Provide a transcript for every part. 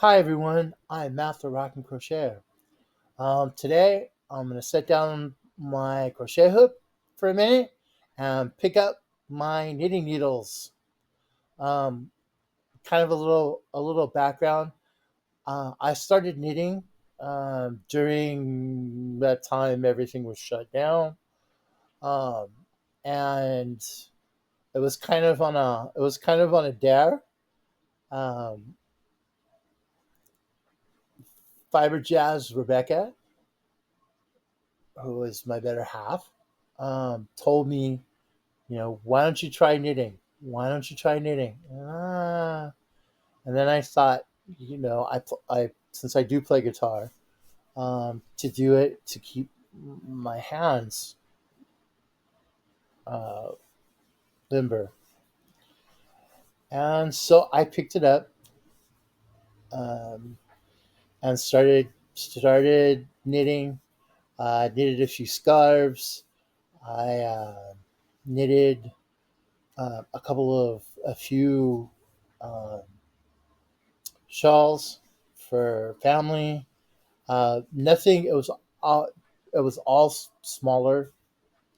Hi everyone, I'm Matt the Rock and Crochet. Today I'm going to set down my crochet hook for a minute and pick up my knitting needles. Um, Kind of a little background. I started knitting during that time everything was shut down, um, and it was kind of on a dare. Um, Fiber Jazz Rebecca, who is my better half, told me, why don't you try knitting? Why don't you try knitting? And then I thought, I since I do play guitar, to do it to keep my hands uh, limber, and so I picked it up um, and started knitting. Knitted a few scarves. I knitted a few uh, shawls for family. Nothing. It was all smaller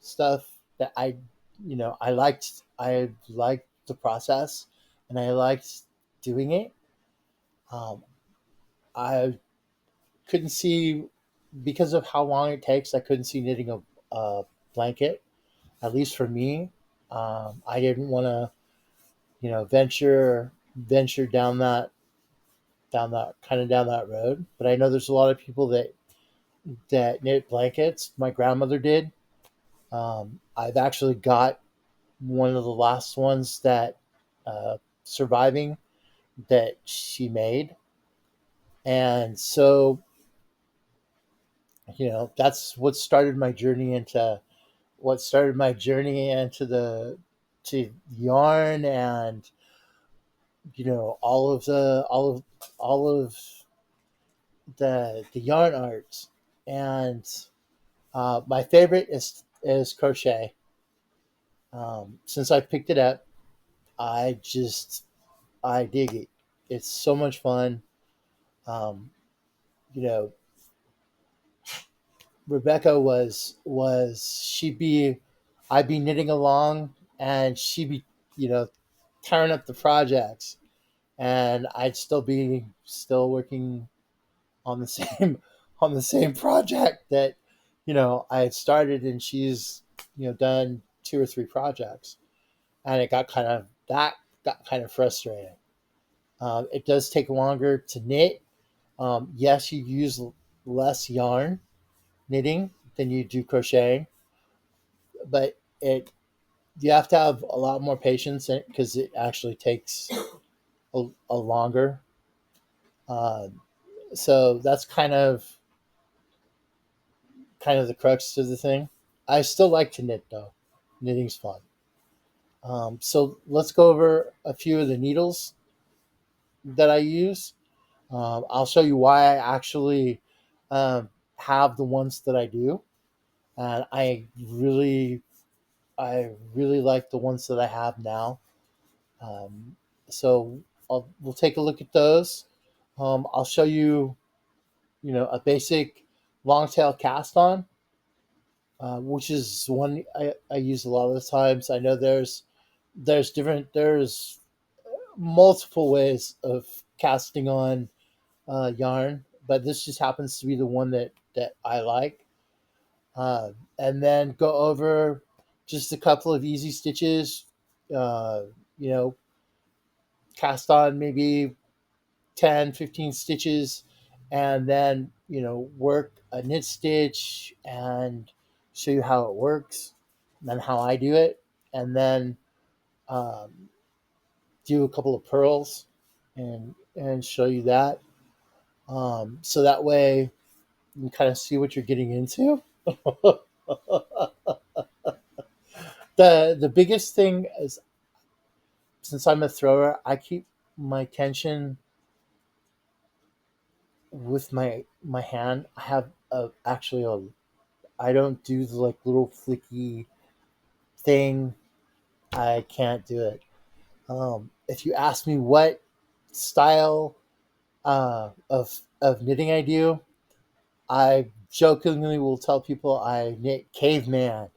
stuff that I liked the process, and I liked doing it. Um, I couldn't see because of how long it takes. I couldn't see knitting a blanket, at least for me. I didn't want to, venture down that road. But I know there's a lot of people that knit blankets. My grandmother did. I've actually got one of the last ones that surviving that she made, and so that's what started my journey into the to yarn, and all of the yarn arts, and my favorite is crochet. Since I picked it up, I dig it. It's so much fun. Um, you know, Rebecca was she'd be I'd be knitting along, and she'd be you know tearing up the projects, and I'd still working on the same on the same project that I had started, and she's done two or three projects, and it got kind of frustrating. It does take longer to knit. Yes, you use less yarn knitting than you do crocheting, but it you have to have a lot more patience because it actually takes a longer. Um, so that's kind of the crux of the thing. I still like to knit though. Knitting's fun. So let's go over a few of the needles that I use. I'll show you why I actually um, have the ones that I do, and I really like the ones that I have now. Um, so we'll take a look at those. I'll show you, a basic long tail cast on, which is one I use a lot of the times. I know there's multiple ways of casting on yarn, but this just happens to be the one that I like. And then go over just a couple of easy stitches. Uh, you know, Cast on maybe 10, 15 stitches, and then work a knit stitch and show you how it works, and then how I do it, and then um, do a couple of purls and show you that, so that way you can kind of see what you're getting into. The biggest thing is, since I'm a thrower, I keep my tension with my hand. I have actually a I don't do the like little flicky thing. I can't do it. If you ask me what style of knitting I do. I jokingly will tell people I knit caveman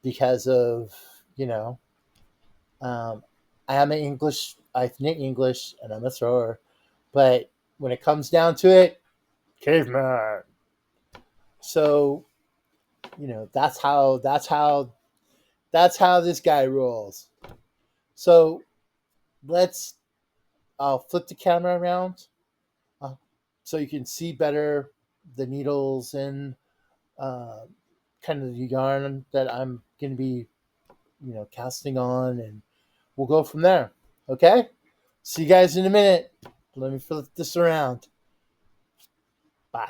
because of, you know, um, I am an English, I knit English and I'm a thrower, but when it comes down to it, caveman. So, that's how this guy rolls. So let's flip the camera around uh, so you can see better the needles and uh, kind of the yarn that I'm going to be, casting on, and we'll go from there. Okay? See you guys in a minute. Let me flip this around. Bye.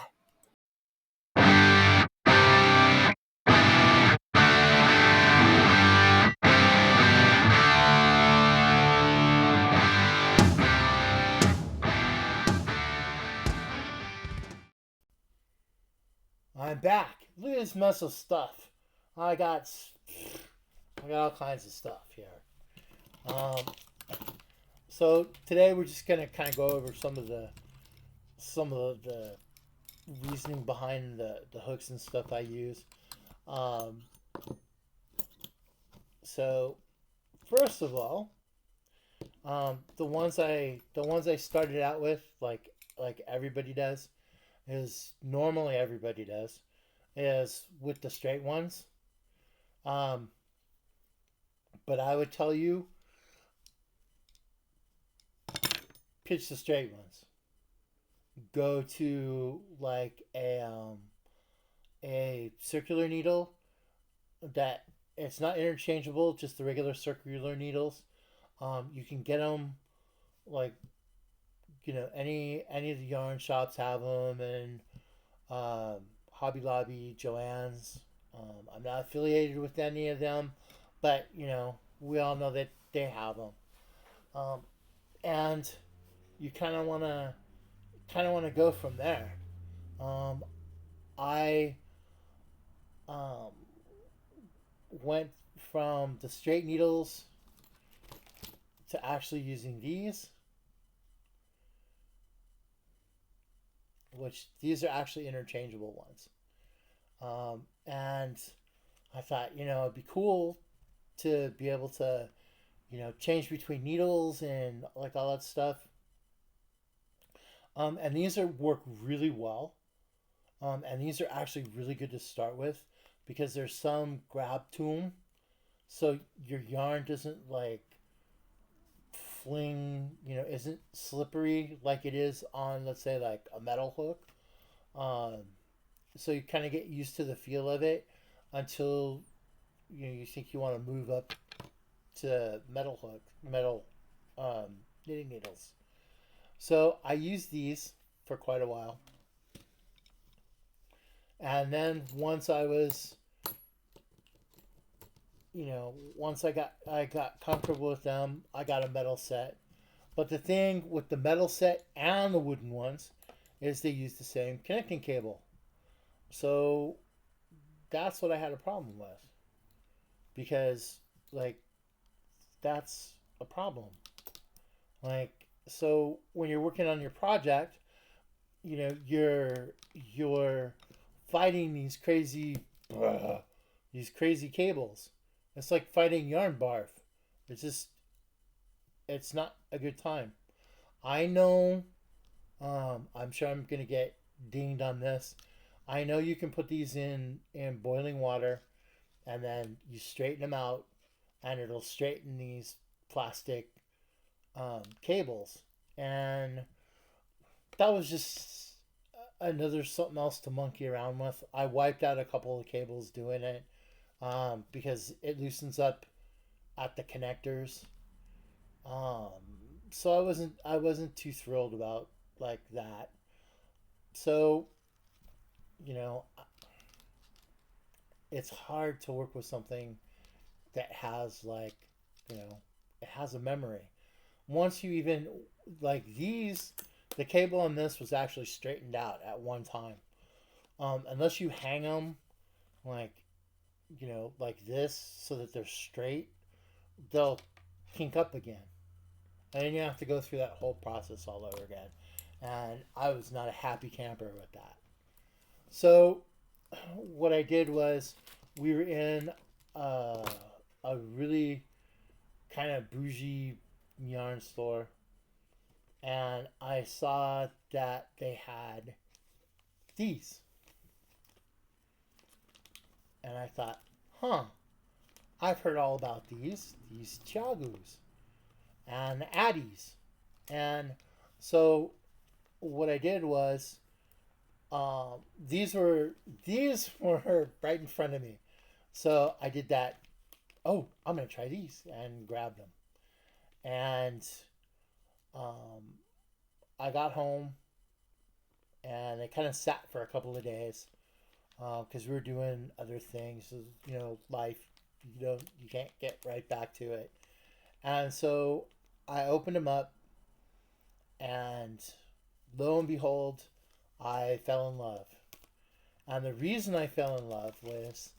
I'm back. Look at this mess of stuff. I got, I got all kinds of stuff here. Um, so today we're just gonna kind of go over some of the reasoning behind the hooks and stuff I use. Um, so first of all, the ones I started out with, like everybody does, is normally everybody does, is with the straight ones. Um, but I would tell you, pitch the straight ones. Go to like a circular needle that it's not interchangeable, just the regular circular needles. You can get them like any of the yarn shops have them, and Hobby Lobby, Joann's. I'm not affiliated with any of them, but we all know that they have them, um, and you kind of want to go from there. Um, I um, went from the straight needles to actually using these, which these are actually interchangeable ones. And I thought, it'd be cool to be able to, change between needles and like all that stuff. And these are work really well. And these are actually really good to start with because there's some grab to them, so your yarn doesn't like fling, isn't slippery like it is on, let's say, like a metal hook. Um, so you kind of get used to the feel of it until you think you want to move up to metal knitting needles. So I used these for quite a while, and then once I got comfortable with them, I got a metal set. But the thing with the metal set and the wooden ones is they use the same connecting cable. So that's what I had a problem with, because like that's a problem. Like, so when you're working on your project, you're fighting these crazy cables. It's like fighting yarn barf. It's just it's not a good time. I know. I'm sure I'm gonna get dinged on this. I know you can put these in boiling water, and then you straighten them out, and it'll straighten these plastic cables. And that was just another something else to monkey around with. I wiped out a couple of cables doing it, because it loosens up at the connectors. Um, so I wasn't too thrilled about like that. So you know it's hard to work with something that has like it has a memory. Once you even like these, the cable on this was actually straightened out at one time. Unless you hang them like like this so that they're straight, they'll kink up again. And then you have to go through that whole process all over again. And I was not a happy camper with that. So what I did was we were in uh, a really kind of bougie yarn store, and I saw that they had these, and I thought, huh, I've heard all about these chagus and addies, and so what I did was these were right in front of me, so I did that. Oh, I'm gonna try these and grab them, and um, I got home and it kind of sat for a couple of days because we were doing other things. You know, life. You can't get right back to it. And so I opened them up, and lo and behold, I fell in love. And the reason I fell in love was,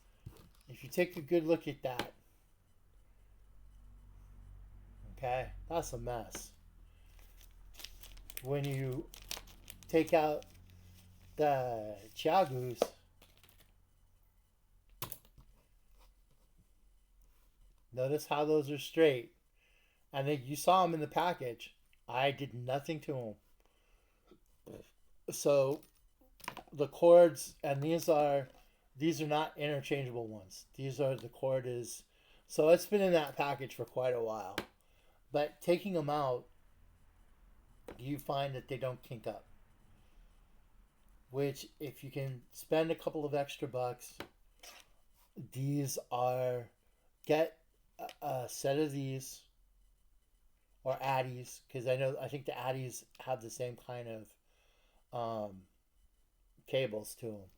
if you take a good look at that, okay, that's a mess. When you take out the chagus, notice how those are straight. And then you saw them in the package. I did nothing to them. So the cords, and these are not interchangeable ones. These are the cord is, so it's been in that package for quite a while. But taking them out, you find that they don't kink up. Which, if you can spend a couple of extra bucks, these are get a set of these or addies, because I think the addies have the same kind of cables to them,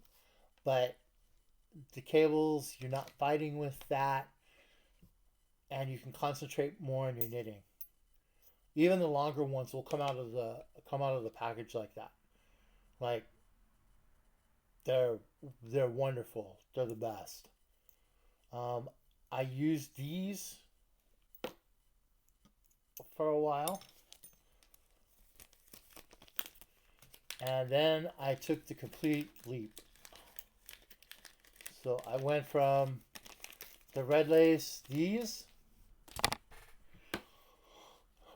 but the cables, you're not fighting with that, and you can concentrate more on your knitting. Even the longer ones will come out of the package like that. Like, they're they're wonderful. They're the best. Um, I used these for a while, and then I took the complete leap. So I went from the red lace, these,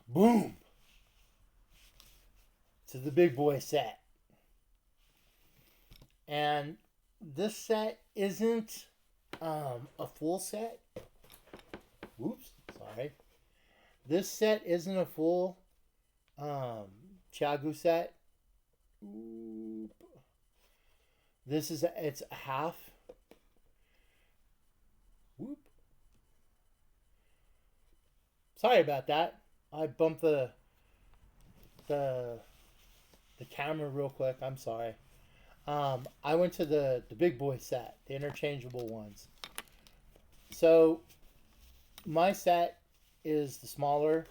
boom, to the big boy set. And this set isn't a full set. Oops, sorry. This set isn't a full chagu set. Oop. It's a half. Whoop. Sorry about that. I bumped the the camera real quick. I'm sorry. I went to the big boy set, the interchangeable ones. So my set is the smaller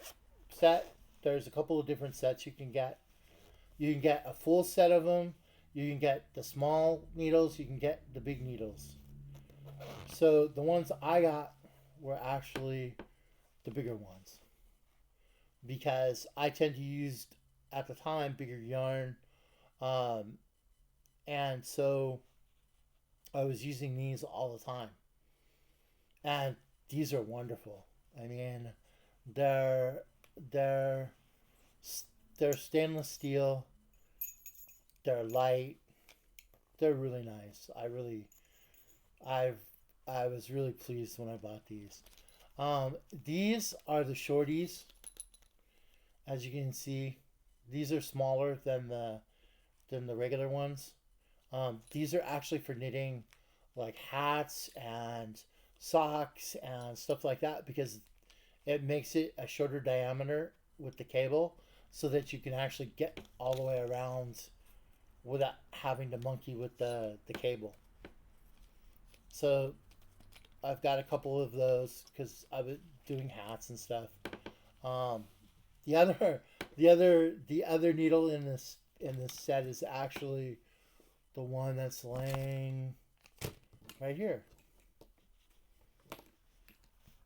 set. There's a couple of different sets you can get. You can get a full set of them. You can get the small needles. You can get the big needles. So the ones I got were actually the bigger ones, because I tend to use at the time bigger yarn, um, and so I was using these all the time, and these are wonderful. I mean, they're they're they're stainless steel. They're light. They're really nice. I've I was really pleased when I bought these. These are the shorties. As you can see, these are smaller than the regular ones. These are actually for knitting like hats and socks and stuff like that, because it makes it a shorter diameter with the cable, so that you can actually get all the way around without having to monkey with the cable. So I've got a couple of those because I've been doing hats and stuff. Um, the other the other needle in this set is actually the one that's laying right here,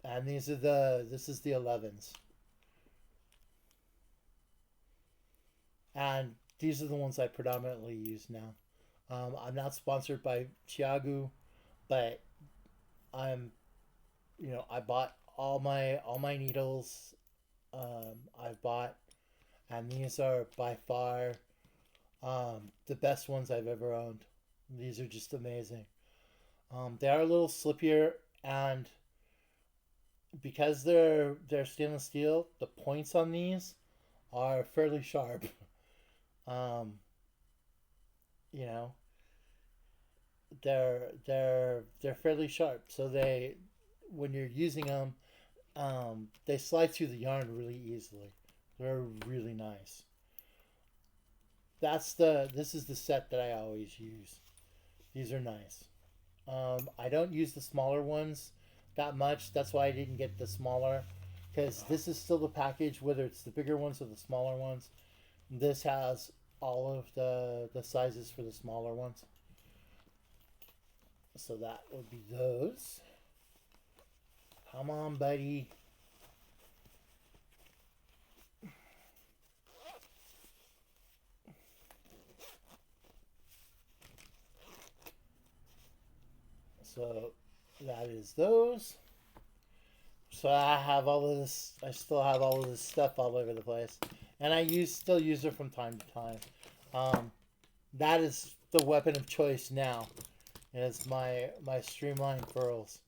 and this is the 11s. and these are the ones I predominantly use now. I'm not sponsored by Chiagu, but I'm I bought all my needles. I've bought, and these are by far the best ones I've ever owned. These are just amazing. They are a little slippier, and because they're stainless steel, the points on these are fairly sharp. Um, you know, they're fairly sharp, so they when you're using them, they slide through the yarn really easily. They're really nice. This is the set that I always use. These are nice. I don't use the smaller ones that much. That's why I didn't get the smaller, because this is still the package, whether it's the bigger ones or the smaller ones. This has all of the sizes for the smaller ones. So that would be those. Come on, buddy. So that is those. So I have all of this. I still have all of this stuff all over the place, and still use it from time to time. Um, that is the weapon of choice now. Is my streamlined pearls.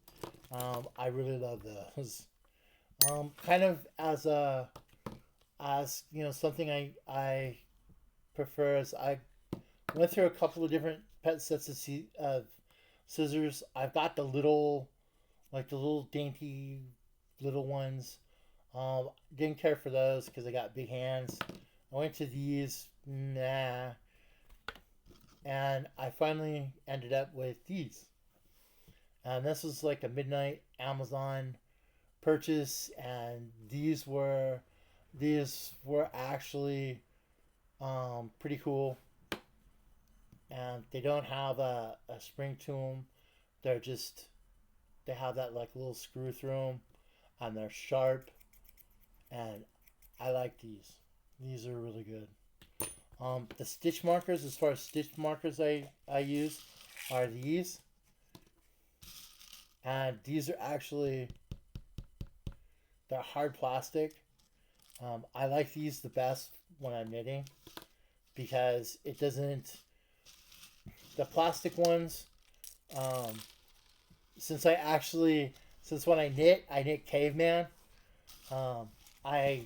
I really love those. Kind of as something I prefer is I went through a couple of different pet sets of scissors. I've got the little dainty little ones. Didn't care for those because I got big hands. I went to these, nah, and I finally ended up with these. And this was like a midnight Amazon purchase, and these were actually pretty cool. And they don't have a spring to them. They're just they have that like little screw through them, and they're sharp. And I like these. These are really good. The stitch markers, as far as stitch markers I use, are these, and these are actually they're hard plastic. I like these the best when I'm knitting because it doesn't. The plastic ones, um, since since when I knit caveman. Um, I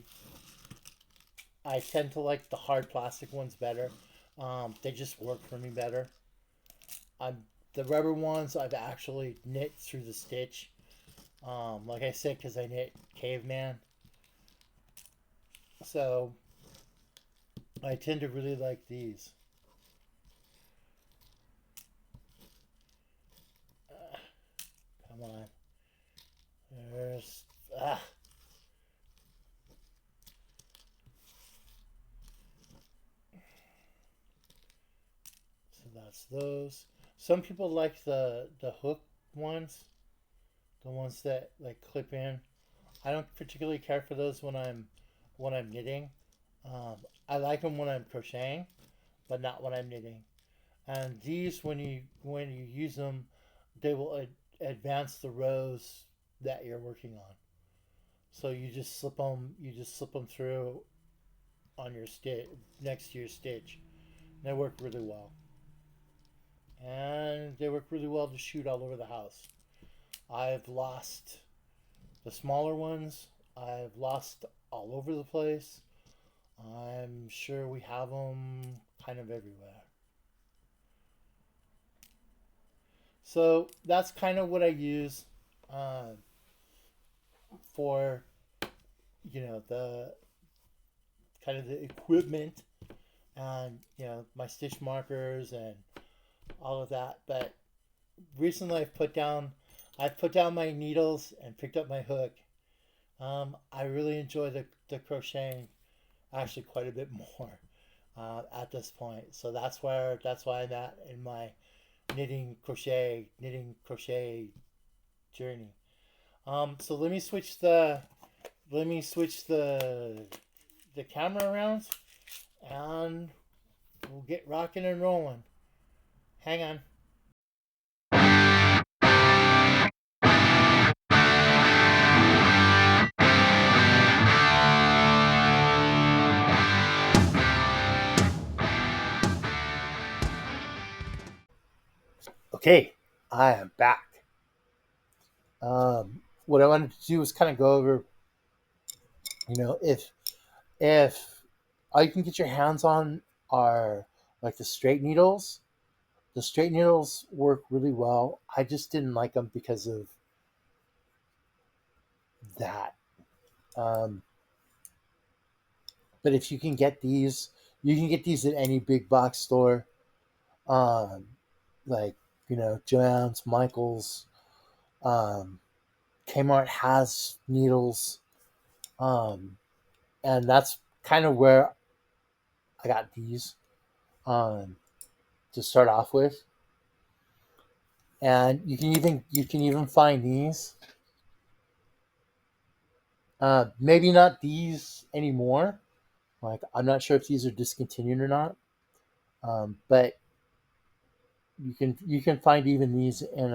I tend to like the hard plastic ones better. They just work for me better. I'm the rubber ones I've actually knit through the stitch. Like I said, because I knit caveman, so I tend to really like these. Uh, Come on, there's ah. So that's those. Some people like the hook ones, the ones that like clip in. I don't particularly care for those when I'm knitting. Um, I like them when I'm crocheting, but not when I'm knitting. And these, when you use them, they will advance the rows that you're working on. So you just slip them through on your stitch next to your stitch. And they work really well, and they work really well to shoot all over the house. I've lost the smaller ones. I've lost all over the place. I'm sure we have them kind of everywhere. So that's kind of what I use uh, for the kind of the equipment and my stitch markers and all of that. But recently I've put down my needles and picked up my hook. I really enjoy the crocheting actually quite a bit more at this point. So that's why I'm at in my knitting crochet journey. So let me switch the camera around, and we'll get rocking and rolling. Hang on. Okay, I am back. What I wanted to do was kind of go over, if all you can get your hands on are like the straight needles. The straight needles work really well. I just didn't like them because of that. Um, but if you can get these, you can get these at any big box store, um, like Joann's, Michael's, um, Kmart has needles, um, and that's kind of where I got these um, to start off with. And you can even find these. Maybe not these anymore. Like I'm not sure if these are discontinued or not. But you can find even these in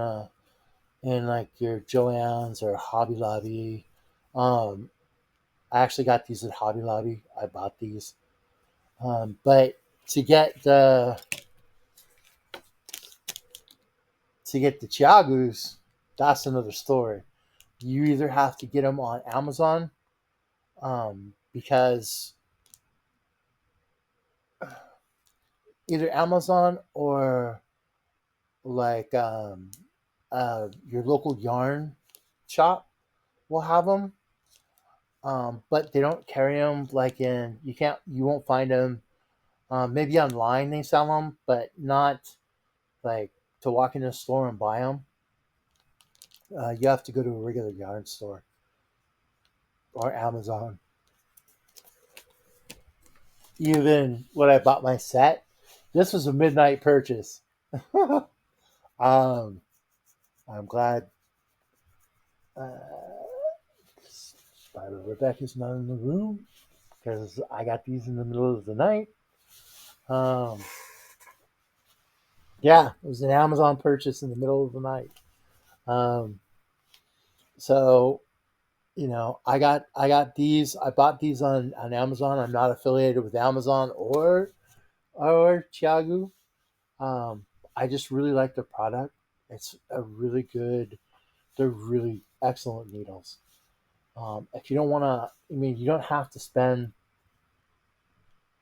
like your Joann's or Hobby Lobby. Um, I actually got these at Hobby Lobby. I bought these. But to get the to get the Chiagus, that's another story. You either have to get them on Amazon, because either Amazon or like your local yarn shop will have them, but they don't carry them like you won't find them. Maybe online they sell them, but not like to walk into a store and buy them. You have to go to a regular yarn store or Amazon. Even when I bought my set, this was a midnight purchase. um, I'm glad Rebecca's not in the room because I got these in the middle of the night. Um, yeah, it was an Amazon purchase in the middle of the night. Um, so I got these. I bought these on Amazon. I'm not affiliated with Amazon or Chiagu. Um, I just really like their product. It's a really good. They're really excellent needles. If you don't want to, you don't have to spend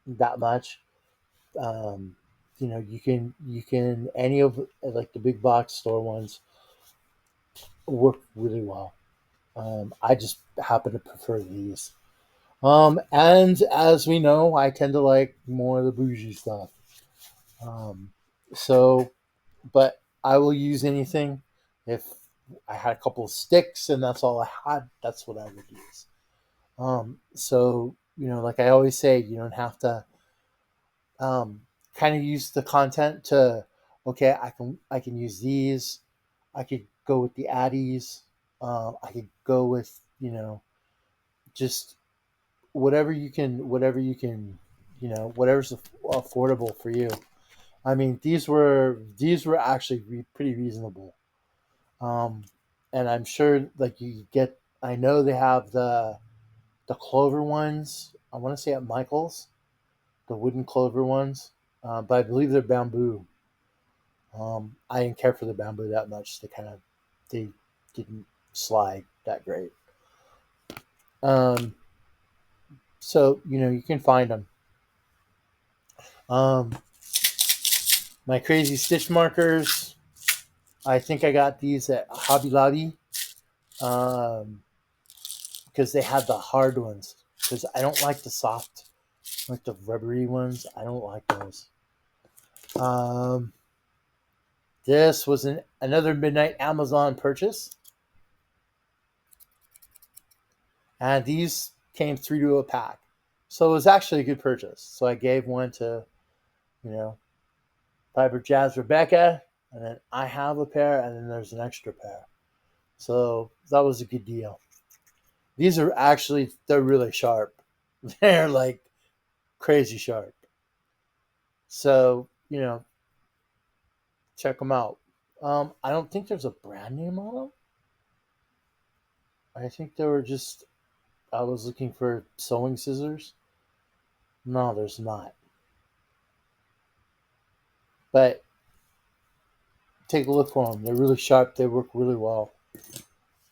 that much. Um, you can any of like the big box store ones work really well. I just happen to prefer these. And as we know, I tend to like more of the bougie stuff. Um, so, but I will use anything. If I had a couple of sticks and that's all I had, that's what I would use. So like I always say, you don't have to kind of use the content to. Okay, I can use these. I could go with the Addies. I could go with just whatever's affordable for you. These were actually pretty reasonable. Um, and I'm sure like you get. I know they have the clover ones. I want to say at Michael's, the wooden clover ones, but I believe they're bamboo. I didn't care for the bamboo that much. They didn't slide that great. Um, so you can find them. Um, my crazy stitch markers. I think I got these at Hobby Lobby, um, because they had the hard ones. Because I don't like the soft, like the rubbery ones. I don't like those. Um, this was another midnight Amazon purchase, and these came through to a pack, so it was actually a good purchase. So I gave one to you know Fiber Jazz Rebecca, and then I have a pair, and then there's an extra pair. So that was a good deal. These are they're really sharp. They're like crazy sharp. So, check them out. I don't think there's a brand name on them. I think they were just, I was looking for sewing scissors. No, there's not. But take a look for them. They're really sharp. They work really well.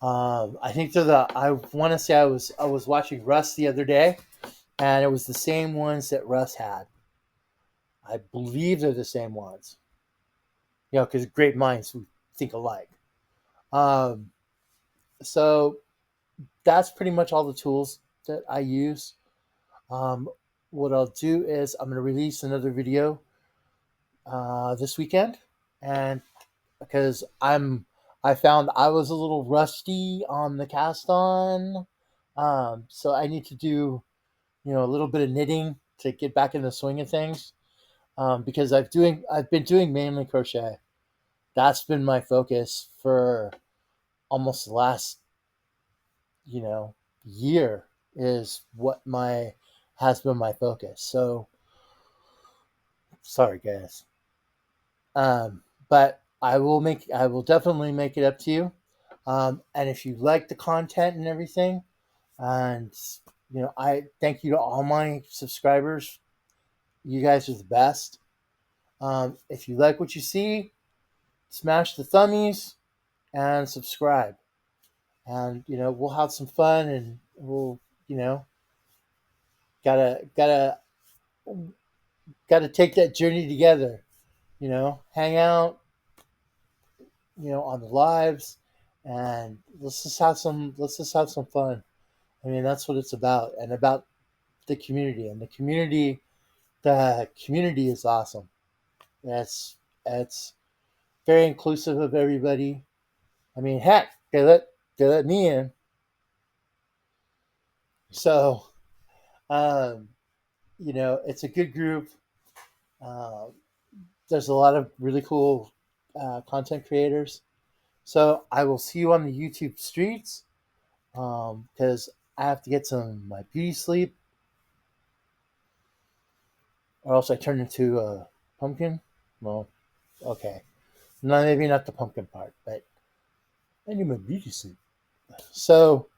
I think they're the. I want to say I was watching Russ the other day, and it was the same ones that Russ had. I believe they're the same ones. Because great minds think alike. Um, so that's pretty much all the tools that I use. Um, what I'll do is I'm going to release another video this weekend, and because I found I was a little rusty on the cast on, so I need to do a little bit of knitting to get back in the swing of things. Because I've been doing mainly crochet. That's been my focus for almost the last year is what my has been my focus. So sorry guys. But I will definitely make it up to you. And if you like the content and everything, and I thank you to all my subscribers. You guys are the best. If you like what you see, smash the thummies and subscribe. And we'll have some fun, and we'll gotta gotta gotta take that journey together. Hang out, on the lives, and let's just have some fun. I mean, that's what it's about, and about the community. And the community is awesome. It's very inclusive of everybody. I mean, heck, they let me in. So, um, it's a good group. Uh, there's a lot of really cool content creators. So I will see you on the YouTube streets, because I have to get some my beauty sleep, or else I turn into a pumpkin. Well, okay, no, maybe not the pumpkin part, but I need my beauty sleep. So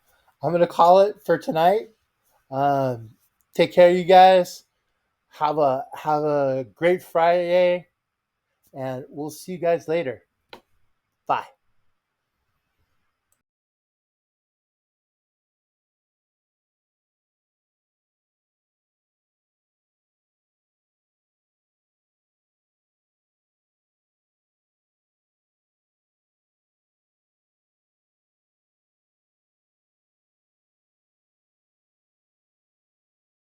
I'm gonna call it for tonight. Um, take care, you guys. Have a great Friday, and we'll see you guys later. Bye.